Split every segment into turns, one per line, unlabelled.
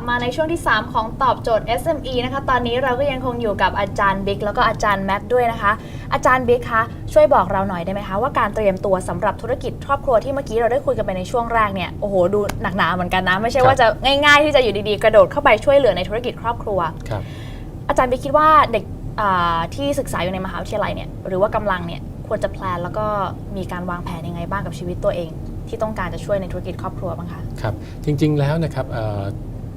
มาในช่วงที่ 3 ของตอบโจทย์ SME นะคะตอนนี้เราก็ยังคงอยู่กับอาจารย์บิ๊กแล้วก็อาจารย์แมทด้วยนะคะอาจารย์บิ๊กคะช่วยบอกเราหน่อยได้ไหมคะว่าการเตรียมตัวสำหรับธุรกิจครอบครัวที่เมื่อกี้เราได้คุยกันไปในช่วงแรกเนี่ยโอ้โหดูหนักหนาเหมือนกันนะไม่ใช่ว่าจะง่ายๆที่จะอยู่ดีๆกระโดดเข้าไปช่วยเหลือในธุรกิจครอบครัวอาจารย์บิ๊กคิดว่าเด็กที่ศึกษาอยู่ในมหาวิทยาลัยเนี่ยหรือว่ากำลังเนี่ยควรจะแพลนแล้วก็มีการวางแผนยังไงบ้างกับชีวิตตัวเองที่ต้องการจะช่วยในธุรกิจครอบครัวบ้างคะครับ
จริงๆแล้วนะครับ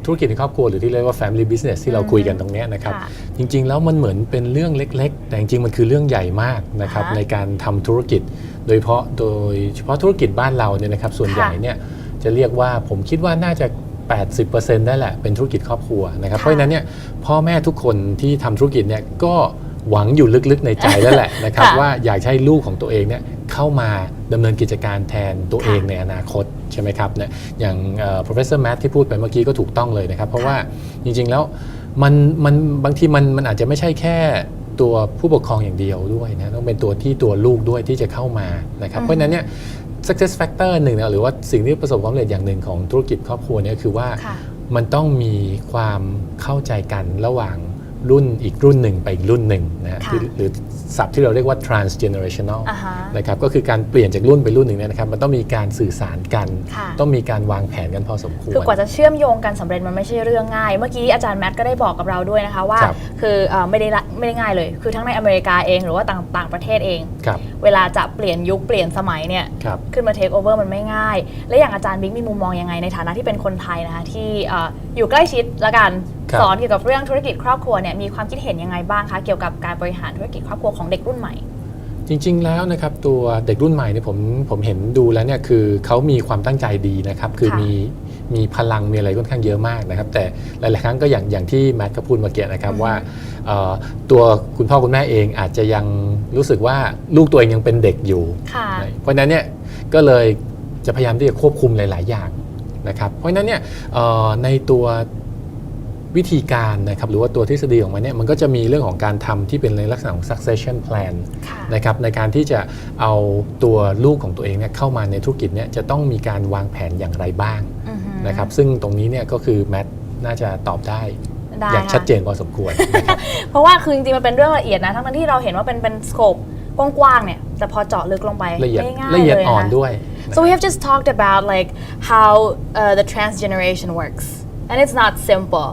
ธุรกิจในครอบครัวหรือที่เรียกว่า family business ที่เราคุยกันตรงนี้นะครับจริงๆแล้วมันเหมือนเป็นเรื่องเล็กๆแต่จริงๆมันคือเรื่องใหญ่มากนะครับในการทำธุรกิจโดยเฉพาะธุรกิจบ้านเราเนี่ยนะครับส่วนใหญ่เนี่ยจะเรียกว่าผมคิดว่าน่าจะ 80% ได้แหละเป็นธุรกิจครอบครัวนะครับเพราะฉะนั้นเนี่ยพ่อแม่ทุกคนที่ทำธุรกิจเนี่ยก็หวังอยู่ลึกๆในใจแล้วแหละนะครับว่าอยากให้ลูกของตัวเองเนี่ยเข้ามาดำเนินกิจการแทนตัวเองในอนาคตใช่ไหมครับเนี่ยอย่างprofessor Matt ที่พูดไปเมื่อกี้ก็ถูกต้องเลยนะครับเพราะว่าจริงๆแล้วมันบางทีมันอาจจะไม่ใช่แค่ตัวผู้ปกครองอย่างเดียวด้วยนะต้องเป็นตัวลูกด้วยที่จะเข้ามานะครับเพราะฉะนั้นเนี่ย success factor หนึ่งนะหรือว่าสิ่งที่ประสบความสำเร็จอย่างหนึ่งของธุรกิจครอบครัวเนี่ยคือว่ามันต้องมีความเข้าใจกันระหว่างรุ่นอีกรุ่นหนึ่งไปอีกรุ่นหนึ่งนะหรือศัพท์ที่เราเรียกว่า transgenerational นะครับก็คือการเปลี่ยนจากรุ่นไปรุ่นหนึ่งนะครับมันต้องมีการสื่อสารกันต้องมีการวางแผนกันพอสมควร
คือกว่าจะเชื่อมโยงกันสำเร็จมันไม่ใช่เรื่องง่ายเมื่อกี้อาจารย์แมทก็ได้บอกกับเราด้วยนะคะว่าคือไม่ได้ง่ายเลยคือทั้งในอเมริกาเองหรือว่าต่างประเทศเองเวลาจะเปลี่ยนยุคเปลี่ยนสมัยเนี่ยขึ้นมา take over มันไม่ง่ายและอย่างอาจารย์บิ๊กมีมุมมองยังไงในฐานะที่เป็นคนไทยนะคะที่อยู่ใกล้ชิดละกันสอนเกี่ยวกับเรื่องธุรกิจครอบครัวเนี่ยมีความคิดเห็นยังไงบ้างคะเกี่ยวกับการบริหารธุรกิจครอบครัวของเด็กรุ่นใหม่
จริงๆแล้วนะครับตัวเด็กรุ่นใหม่เนี่ยผมเห็นดูแล้วเนี่ยคือเขามีความตั้งใจดีนะครับคือมีพลังมีอะไรค่อนข้างเยอะมากนะครับแต่หลายๆครั้งก็อย่างที่แมทก็พูดเมื่อกี้นะครับว่าตัวคุณพ่อคุณแม่เองอาจจะยังรู้สึกว่าลูกตัวเองยังเป็นเด็กอยู่เพราะฉะนั้นเนี่ยก็เลยจะพยายามที่จะควบคุมหลายๆอย่างนะครับเพราะฉะนั้นเนี่ยในตัววิธีการนะครับหรือว่าตัวทฤษฎีของมันเนี่ยมันก็จะมีเรื่องของการทำที่เป็นในลักษณะของ succession plan นะครับในการที่จะเอาตัวลูกของตัวเองเนี่ยเข้ามาในธุรกิจเนี่ยจะต้องมีการวางแผนอย่างไรบ้างนะครับซึ่งตรงนี้เนี่ยก็คือแมทน่าจะตอบได้อย่างชัดเจนพอสมควรนะครับ
เพราะว่าคือจริงๆมันเป็นเรื่องละเอียดนะทั้งที่เราเห็นว่าเป็นสโคปกว้างๆเนี่ยแต่พอเจาะลึกลงไป
ละเอียดอ่อนด้วย
so we have just talked about like how the transgeneration works and it's not simple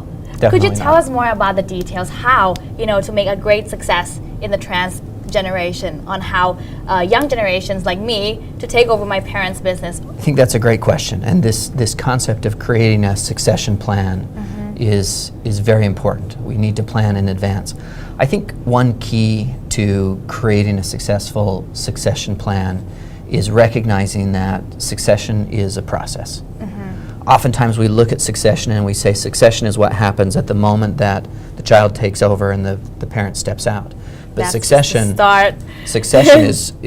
Could you tell us more about the details how, to make a great success in the trans generation on how young generations like me to take over my parents' business?
I think that's a great question, and this concept of creating a succession plan is very important. We need to plan in advance. I think one key to creating a successful succession plan is recognizing that succession is a process. Oftentimes we look at succession and we say succession is what happens at the moment that the child takes over and the parent steps out. But
that's
succession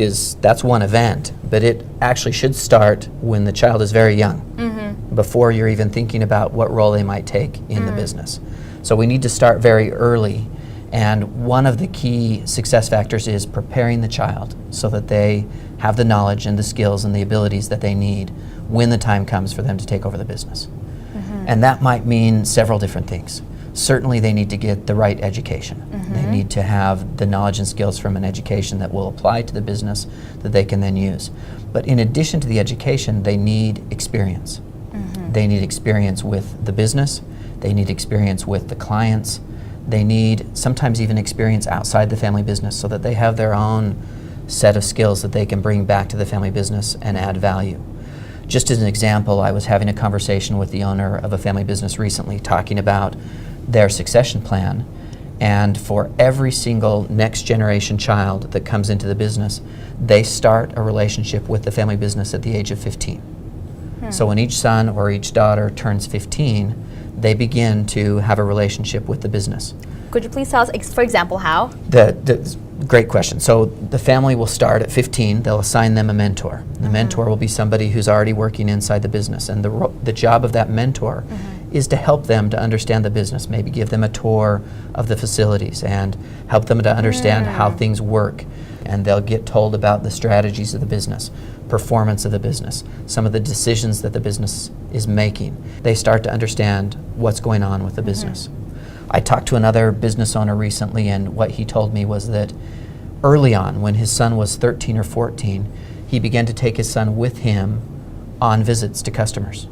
is that's one event, but it actually should start when the child is very young, before you're even thinking about what role they might take in the business. So we need to start very early, and one of the key success factors is preparing the child so that they have the knowledge and the skills and the abilities that they need when the time comes for them to take over the business. And that might mean several different things. Certainly they need to get the right education. They need to have the knowledge and skills from an education that will apply to the business that they can then use. But in addition to the education, they need experience. They need experience with the business. They need experience with the clients. They need sometimes even experience outside the family business so that they have their own set of skills that they can bring back to the family business and add value. Just as an example, I was having a conversation with the owner of a family business recently talking about their succession plan, and for every single next generation child that comes into the business, they start a relationship with the family business at the age of 15. So when each son or each daughter turns 15, they begin to have a relationship with the business.
Could you please tell us, for example, how?
Great question. So the family will start at 15. They'll assign them a mentor. The mentor will be somebody who's already working inside the business, and the job of that mentor is to help them to understand the business, maybe give them a tour of the facilities and help them to understand how things work and they'll get told about the strategies of the business, performance of the business, some of the decisions that the business is making. They start to understand what's going on with the business. I talked to another business owner recently, and what he told me was that early on, when his son was 13 or 14, he began to take his son with him on visits to customers.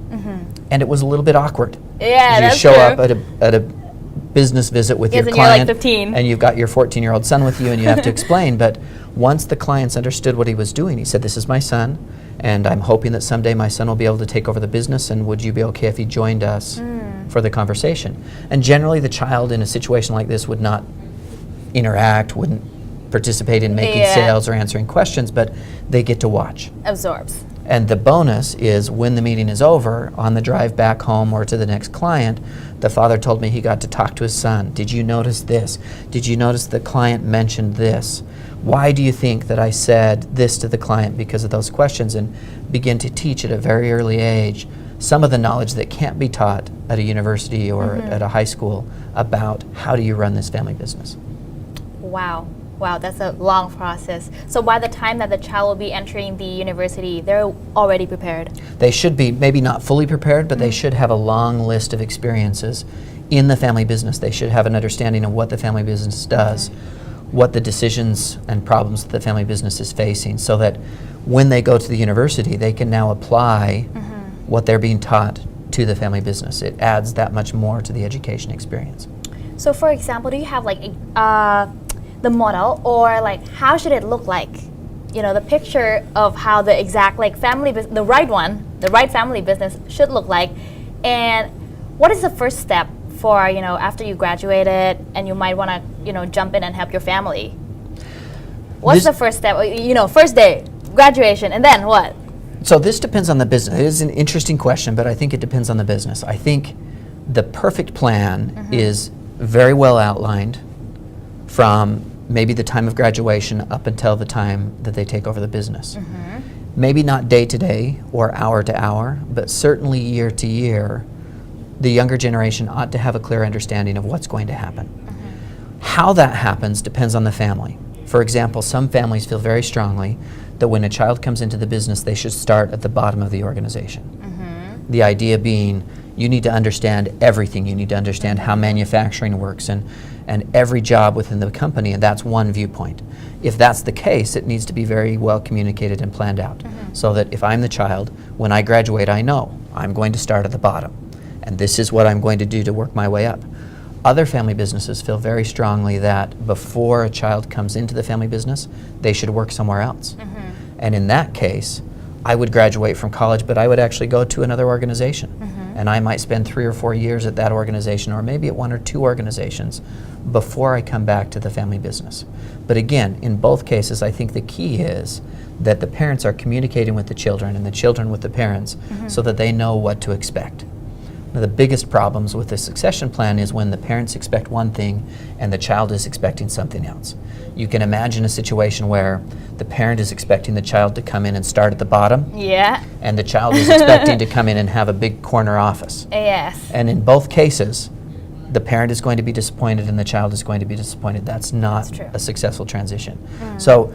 And it was a little bit awkward.
Yeah,
you
that's
show
true.
up at a business visit with
Yes,
your
and you're like
client,
15.
and you've got your 14-year-old son with you, and you have to explain. But once the clients understood what he was doing, he said, "This is my son, and I'm hoping that someday my son will be able to take over the business, and would you be okay if he joined us for the conversation?" And generally the child in a situation like this would not interact, wouldn't participate in making
Yeah.
sales or answering questions, but they get to watch.
Absorbs.
And the bonus is when the meeting is over, on the drive back home or to the next client, the father told me he got to talk to his son. "Did you notice this? Did you notice the client mentioned this? Why do you think that I said this to the client?" Because of those questions, and begin to teach at a very early age some of the knowledge that can't be taught at a university or at a high school about how do you run this family business.
Wow. Wow, that's a long process. So by the time that the child will be entering the university, they're already prepared.
They should be maybe not fully prepared, but they should have a long list of experiences in the family business. They should have an understanding of what the family business does, what the decisions and problems that the family business is facing, so that when they go to the university, they can now apply what they're being taught to the family business. It adds that much more to the education experience.
So for example, do you have like the model, or like how should it look like? You know, the picture of how the exact like family, the right family business should look like, and what is the first step for, you know, after you graduated and you might want to, you know, jump in and help your family? What's the first step? You know, first day, graduation, and then what?
So this depends on the business. It is an interesting question, but I think it depends on the business. I think the perfect plan is very well outlined from maybe the time of graduation up until the time that they take over the business. Maybe not day to day or hour to hour, but certainly year to year, the younger generation ought to have a clear understanding of what's going to happen. How that happens depends on the family. For example, some families feel very strongly that when a child comes into the business, they should start at the bottom of the organization. The idea being, you need to understand everything. You need to understand how manufacturing works and every job within the company, and that's one viewpoint. If that's the case, it needs to be very well communicated and planned out, so that if I'm the child, when I graduate, I know I'm going to start at the bottom, and this is what I'm going to do to work my way up. Other family businesses feel very strongly that before a child comes into the family business, they should work somewhere else. And in that case, I would graduate from college, but I would actually go to another organization. And I might spend 3 or 4 years at that organization, or maybe at 1 or 2 organizations, before I come back to the family business. But again, in both cases, I think the key is that the parents are communicating with the children and the children with the parents so that they know what to expect. Now, the biggest problems with the succession plan is when the parents expect one thing and the child is expecting something else. You can imagine a situation where the parent is expecting the child to come in and start at the bottom,
Yeah.
and the child is expecting to come in and have a big corner office.
Yes.
And in both cases, the parent is going to be disappointed and the child is going to be disappointed. That's not
That's true.
a successful transition. So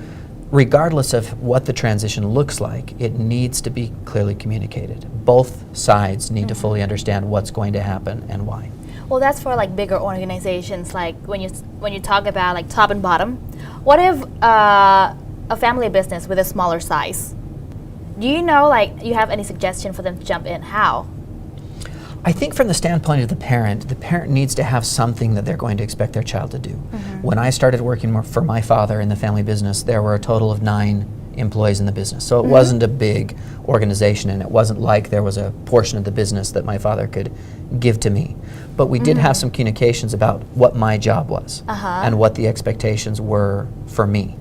regardless of what the transition looks like, it needs to be clearly communicated. Both sides need to fully understand what's going to happen and why.
Well, that's for like bigger organizations. Like when you talk about like top and bottom, what if a family business with a smaller size? Do you know, like, you have any suggestion for them to jump in? How?
I think from the standpoint of the parent needs to have something that they're going to expect their child to do. When I started working for my father in the family business, there were a total of 9 employees in the business. So it wasn't a big organization, and it wasn't like there was a portion of the business that my father could give to me. But we did have some communications about what my job was and what the expectations were for me.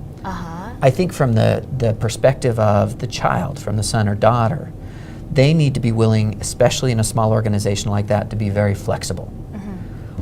I think from the perspective of the child, from the son or daughter, they need to be willing, especially in a small organization like that, to be very flexible.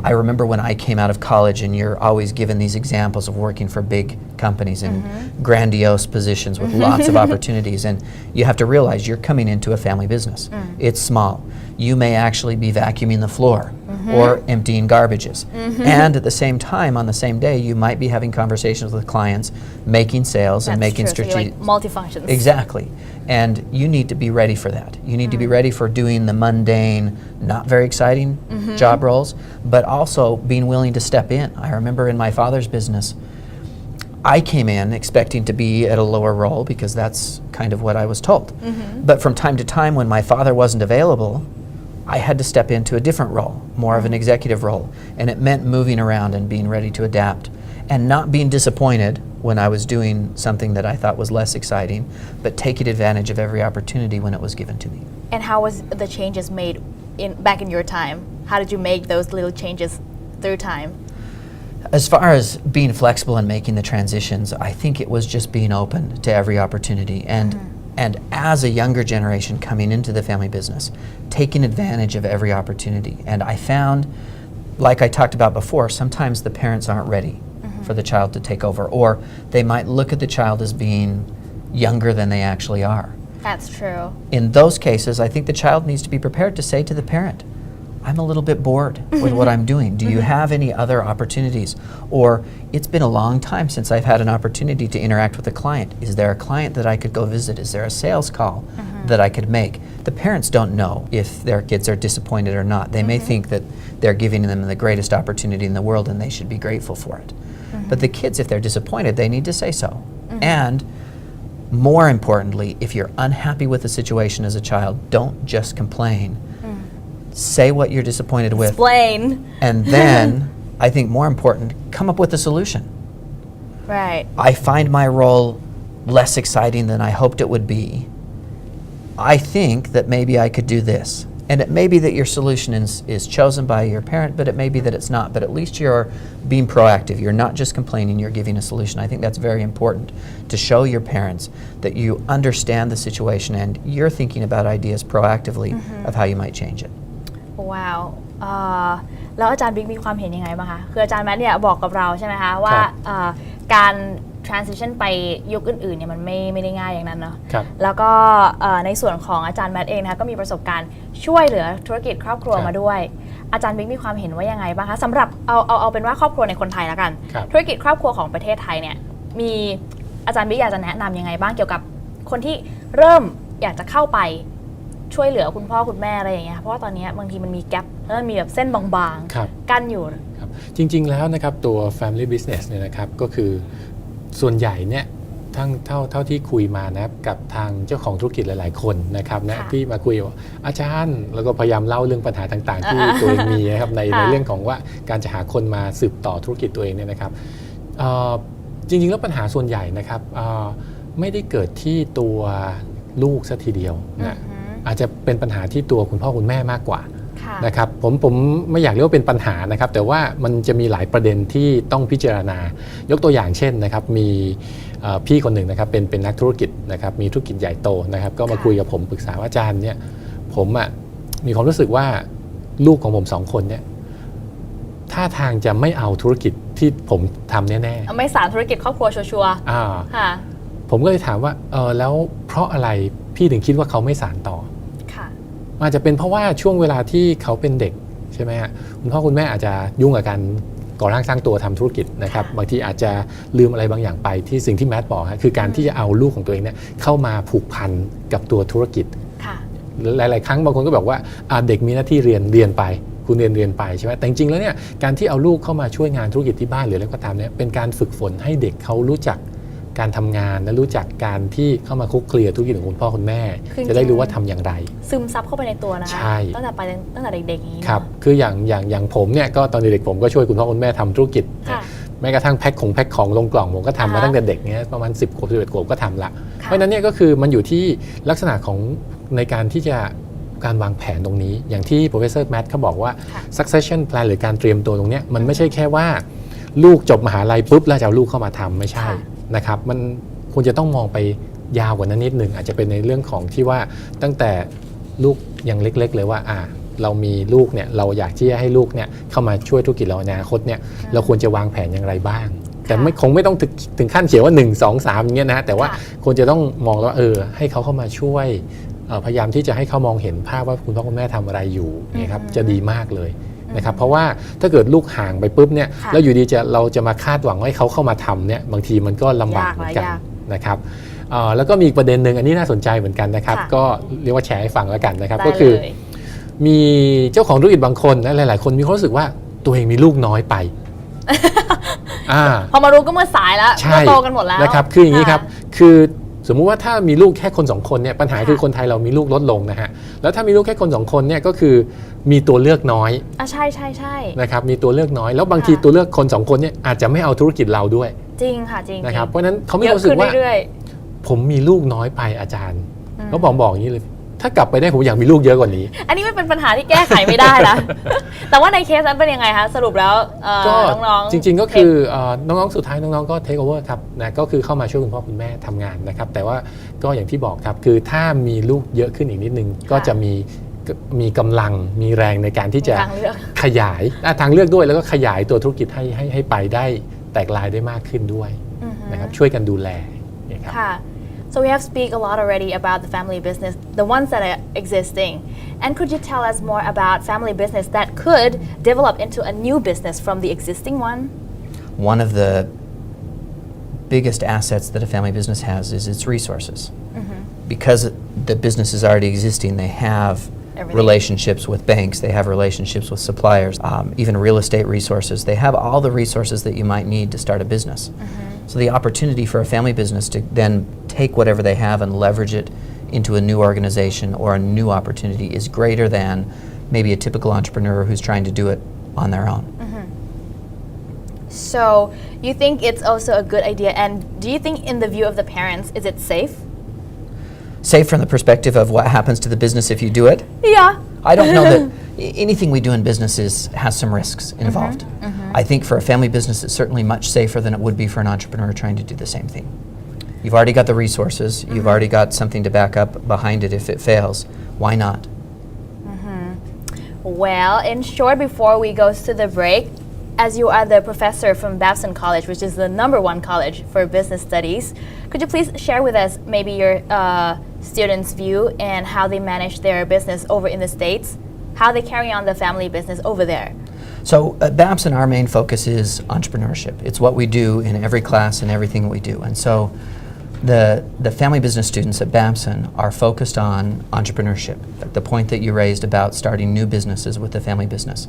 I remember when I came out of college, and you're always given these examples of working for big companies in grandiose positions with lots of opportunities, and you have to realize you're coming into a family business. It's small. You may actually be vacuuming the floor or emptying garbages. And at the same time, on the same day, you might be having conversations with clients, making sales and making
true. So you're
strategic.
like multifunctions.
Exactly. And you need to be ready for that. You need to be ready for doing the mundane, not very exciting job roles, but also being willing to step in. I remember in my father's business, I came in expecting to be at a lower role because that's kind of what I was told. But from time to time when my father wasn't available, I had to step into a different role, more of an executive role. And it meant moving around and being ready to adapt and not being disappointed when I was doing something that I thought was less exciting, but taking advantage of every opportunity when it was given to me.
And how was the changes made back in your time? How did you make those little changes through time?
As far as being flexible and making the transitions, I think it was just being open to every opportunity and as a younger generation coming into the family business, taking advantage of every opportunity. And I found, like I talked about before, sometimes the parents aren't ready for the child to take over, or they might look at the child as being younger than they actually are.
That's true.
In those cases, I think the child needs to be prepared to say to the parent, I'm a little bit bored with what I'm doing. Do you have any other opportunities? Or it's been a long time since I've had an opportunity to interact with a client. Is there a client that I could go visit? Is there a sales call that I could make? The parents don't know if their kids are disappointed or not. They may think that they're giving them the greatest opportunity in the world and they should be grateful for it. But the kids, if they're disappointed, they need to say so. And more importantly, if you're unhappy with the situation as a child, don't just complain. Say what you're disappointed with.
Explain.
And then, I think more important, come up with a solution.
Right.
I find my role less exciting than I hoped it would be. I think that maybe I could do this. And it may be that your solution is chosen by your parent, but it may be that it's not. But at least you're being proactive. You're not just complaining, you're giving a solution. I think that's very important to show your parents that you understand the situation and you're thinking about ideas proactively of how you might change it.
ว้าวแล้วอาจารย์บิ๊กมีความเห็นยังไงบ้างคะคืออาจารย์แมทเนี่ยบอกกับเราใช่ไหมคะว่าการ transition ไปยุคอื่นๆเนี่ยมันไม่ได้ง่ายอย่างนั้นเนาะแล้วก็ในส่วนของอาจารย์แมทเองนะคะก็มีประสบการณ์ช่วยเหลือธุรกิจครอบครัวมาด้วยอาจารย์บิ๊กมีความเห็นว่ายังไงบ้างคะสำหรับเอาเป็นว่าครอบครัวในคนไทยแล้วกันธุรกิจครอบครัวของประเทศไทยเนี่ยมีอาจารย์บิ๊กอยากจะแนะนำยังไงบ้างเกี่ยวกับคนที่เริ่มอยากจะเข้าไปช่วยเหลือคุณพ่อคุณแม่อะไรอย่างเงี้ยเพราะว่าตอนนี้บางทีมันมีแกปแล้วมันมีแบบเส้นบางๆกั้นอยู่
จริงๆแล้วนะครับตัว family business เนี่ยนะครับก็คือส่วนใหญ่เนี่ยเท่าที่คุยมานะกับทางเจ้าของธุรกิจหลายๆคนนะครับนะที่มาคุยว่าอาจารย์แล้วก็พยายามเล่าเรื่องปัญหาต่างๆที่ตัวเองมีนะครับในเรื่องของว่าการจะหาคนมาสืบต่อธุรกิจตัวเองเนี่ยนะครับจริงๆแล้วปัญหาส่วนใหญ่นะครับไม่ได้เกิดที่ตัวลูกซะทีเดียวนะอาจจะเป็นปัญหาที่ตัวคุณพ่อคุณแม่มากกว่านะครับผมไม่อยากเรียกว่าเป็นปัญหานะครับแต่ว่ามันจะมีหลายประเด็นที่ต้องพิจารณายกตัวอย่างเช่นนะครับมีพี่คนหนึ่งนะครับเป็นนักธุรกิจนะครับมีธุรกิจใหญ่โตนะครับก็มาคุยกับผมปรึกษาว่าอาจารย์เนี่ยผมมีความรู้สึกว่าลูกของผม2 คนเนี่ยท่าทางจะไม่เอาธุรกิจที่ผมทำแน่ๆ
ไม่สานธุรกิจครอบครัวชัวร์
ผมก็เลยถามว่าแล้วเพราะอะไรพี่ถึงคิดว่าเขาไม่สานต่ออาจจะเป็นเพราะว่าช่วงเวลาที่เขาเป็นเด็กใช่ไหมฮะคุณพ่อคุณแม่อาจจะยุ่งกับการก่อร่างสร้างตัวทำธุรกิจนะครับบางทีอาจจะลืมอะไรบางอย่างไปที่สิ่งที่แมทบอกคือการที่จะเอาลูกของตัวเองเนี่ยเข้ามาผูกพันกับตัวธุรกิจหลายๆครั้งบางคนก็บอกว่าเด็กมีหน้าที่เรียนไปคุณเรียนไปใช่ไหมแต่จริงๆแล้วเนี่ยการที่เอาลูกเข้ามาช่วยงานธุรกิจที่บ้านหรืออะไรก็ตามเนี่ยเป็นการฝึกฝนให้เด็กเขารู้จักการทำงานและรู้จักการที่เข้ามาคุกเคลียร์ธุรกิจของคุณพ่อคุณแม่จะได้รู้ว่าทำอย่างไร
ซึมซับเข้าไปในตัวนะคะตั้งแต่เด็กๆนี้
ครับคืออย่างผมเนี่ยก็ตอนเด็กๆผมก็ช่วยคุณพ่อคุณแม่ทำธุรกิจแม้กระทั่งแพ็คของลงกล่องผมก็ทำมาตั้งแต่เด็กเนี่ยประมาณ10 ขวบ 11 ขวบก็ทำละเพราะฉะนั้นเนี่ยก็คือมันอยู่ที่ลักษณะของในการที่จะการวางแผนตรงนี้อย่างที่ Professor Matt เขาบอกว่า succession plan หรือการเตรียมตัวตรงนี้มันไม่ใช่แค่ว่าลูกจบมหาลัยปุ๊บแล้วจะเอาลูกเข้ามาทำไม่ใช่นะครับมันควรจะต้องมองไปยาวกว่านั้นนิดนึงอาจจะเป็นในเรื่องของที่ว่าตั้งแต่ลูกยังเล็กๆเลยว่าเรามีลูกเนี่ยเราอยากที่จะให้ลูกเนี่ยเข้ามาช่วยธุรกิจเราในอนาคตเนี่ยเราควรจะวางแผนอย่างไรบ้างแต่คงไม่ต้องถึงขั้นเขียนว่า1 2 3อย่างเงี้ยนะแต่ว่าควรจะต้องมองแล้วให้เขาเข้ามาช่วยพยายามที่จะให้เขามองเห็นภาพว่าคุณพ่อคุณแม่ทำอะไรอยู่เนี่ยครับจะดีมากเลย นะครับเพราะว่าถ้าเกิดลูกห่างไปปุ๊บเนี่ย
ค่ะ
แล้วอยู่ดีเราจะมาคาดหวังให้เขาเข้ามาทำเนี่ยบางทีมันก็ลำบาก
ยาก
เหมือนกัน
ยาก
นะครับแล้วก็มีอีกประเด็นหนึ่งอันนี้น่าสนใจเหมือนกันนะครับ
ค่ะ
ก็เรียกว่าแชร์ให้ฟังแล้วกันนะครับ
ได้
ก็คือ
เลย
มีเจ้าของธุรกิจบางคนและหลายๆ คนมีความรู้สึกว่าตัวเองมีลูกน้อยไป
พอมารู้ก็เมื่อสายแล้ว
ใช่
เมื่อโตกันหมดแล้ว
นะครับคืออย่างนี้ครับคือสมมุติว่าถ้ามีลูกแค่คน2คนเนี่ยปัญหา
ค่ะ
คือคนไทยเรามีลูกลดลงนะฮะแล้วถ้ามีลูกแค่คน2คนเนี่ยก็คือมีตัวเลือกน้อย
ใช่ใช่ใช่
นะครับมีตัวเลือกน้อยแล้วบางที
ค่ะ
ตัวเลือกคน2คนเนี่ยอาจจะไม่เอาธุรกิจเราด้วย
จริงค่ะจริง
นะครับ
จ
เพราะฉะนั้นเขามี
เย
ความ
อะ
รู้สึ
ขึ้
ก
น
ว่า
เรื่อย
ผมมีลูกน้อยไปอาจารย์
อืม
เขาบอกอย่างนี้เลยถ้ากลับไปได้ผมอยากมีลูกเยอะกว่านี้
ๆอันนี้มันเป็นปัญหาที่แก้ไขไม่ได้นะ แต่ว่าในเคสนั้นเป็นยังไงคะสรุปแล้ว
ก็
น้องๆ
จริงๆก็คือน้องๆสุดท้ายน้องๆก็เทคโอเวอร์ครับนะก็คือเข้ามาช่วยคุณพ่อคุณแม่ทำงานนะครับแต่ว่าก็อย่างที่บอกครับคือถ้ามีลูกเยอะขึ้นอีกนิดนึงก็จะมีกำลังมีแรงในการที่จะ
ทางเลือก
ขยายทางเลือกด้วยแล้วก็ขยายตัวธุรกิจให้ไปได้แตกลายได้มากขึ้นด้วย
อือฮึ
นะครับช่วยกันดูแลนะครับ
ค่ะ so we have speak a lot already about the family business the ones that are existing and could you tell us more about family business that could develop into a new business from the existing one
One of the biggest assets that a family business has is its resources. Because the business is already existing, they have
Everything.
relationships with banks, they have relationships with suppliers, even real estate resources. They have all the resources that you might need to start a business. So the opportunity for a family business to then take whatever they have and leverage it into a new organization or a new opportunity is greater than maybe a typical entrepreneur who's trying to do it on their own.
so you think it's also a good idea and do you think in the view of the parents is it safe
Safe from the perspective of what happens to the business if you do it.
yeah
I don't know that anything we do in business has some risks involved. I think for a family business, it's certainly much safer than it would be for an entrepreneur trying to do the same thing. You've already got the resources, you've already got something to back up behind it if it fails. Why not?
Well, in short, before we go to the break, as you are the professor from Babson College, which is the #1 college for business studies, could you please share with us maybe your students' view and how they manage their business over in the States, how they carry on the family business over there?
So at Babson, our main focus is entrepreneurship. It's what we do in every class and everything we do. And so the family business students at Babson are focused on entrepreneurship. The point that you raised about starting new businesses with the family business.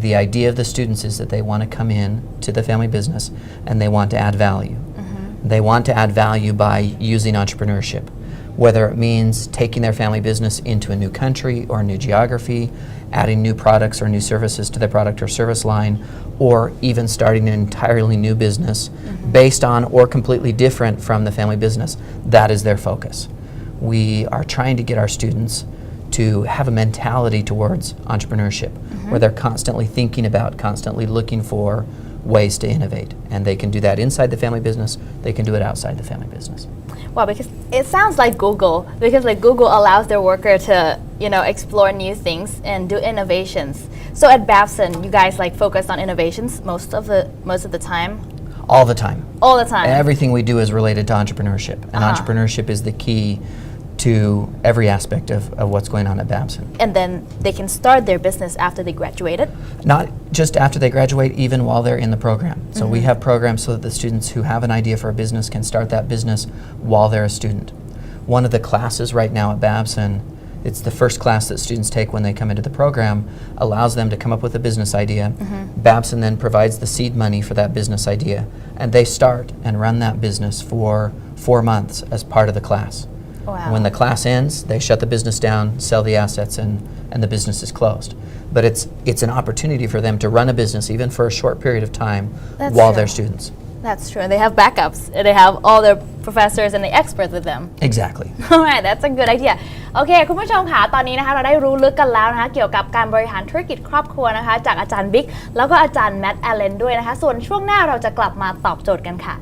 The idea of the students is that they want to come in to the family business and they want to add value. They want to add value by using entrepreneurship, whether it means taking their family business into a new country or a new geography, adding new products or new services to their product or service line, or even starting an entirely new business based on or completely different from the family business. That is their focus. We are trying to get our students to have a mentality towards entrepreneurship where they're constantly thinking about, constantly looking for ways to innovate. And they can do that inside the family business, they can do it outside the family business.
Wow, because it sounds like Google, because like Google allows their worker to, explore new things and do innovations. So at Babson, you guys like focus on innovations most of the time?
All the time.
All the time.
Everything we do is related to entrepreneurship. And entrepreneurship is the key to every aspect of what's going on at Babson.
And then they can start their business after they graduated?
Not just after they graduate, even while they're in the program. So we have programs so that the students who have an idea for a business can start that business while they're a student. One of the classes right now at Babson, it's the first class that students take when they come into the program, allows them to come up with a business idea. Babson then provides the seed money for that business idea, and they start and run that business for 4 months as part of the class.
Wow.
When the class ends, they shut the business down, sell the assets, and the business is closed. But it's an opportunity for them to run a business, even for a short period of time,
That's
while
true.
they're students.
That's true. And they have backups. They have all their professors and the experts with them.
Exactly.
Alright, that's a good idea. โอเค คุณผู้ชมค่ะ ตอนนี้นะคะเราได้รู้ลึกกันแล้วนะคะเกี่ยวกับการบริหารธุรกิจครอบครัวนะคะจากอาจารย์บิ๊กแล้วก็อาจารย์แมทแอลเลนด้วยนะคะ ส่วนช่วงหน้าเราจะกลับมาตอบโจทย์กันค่ะ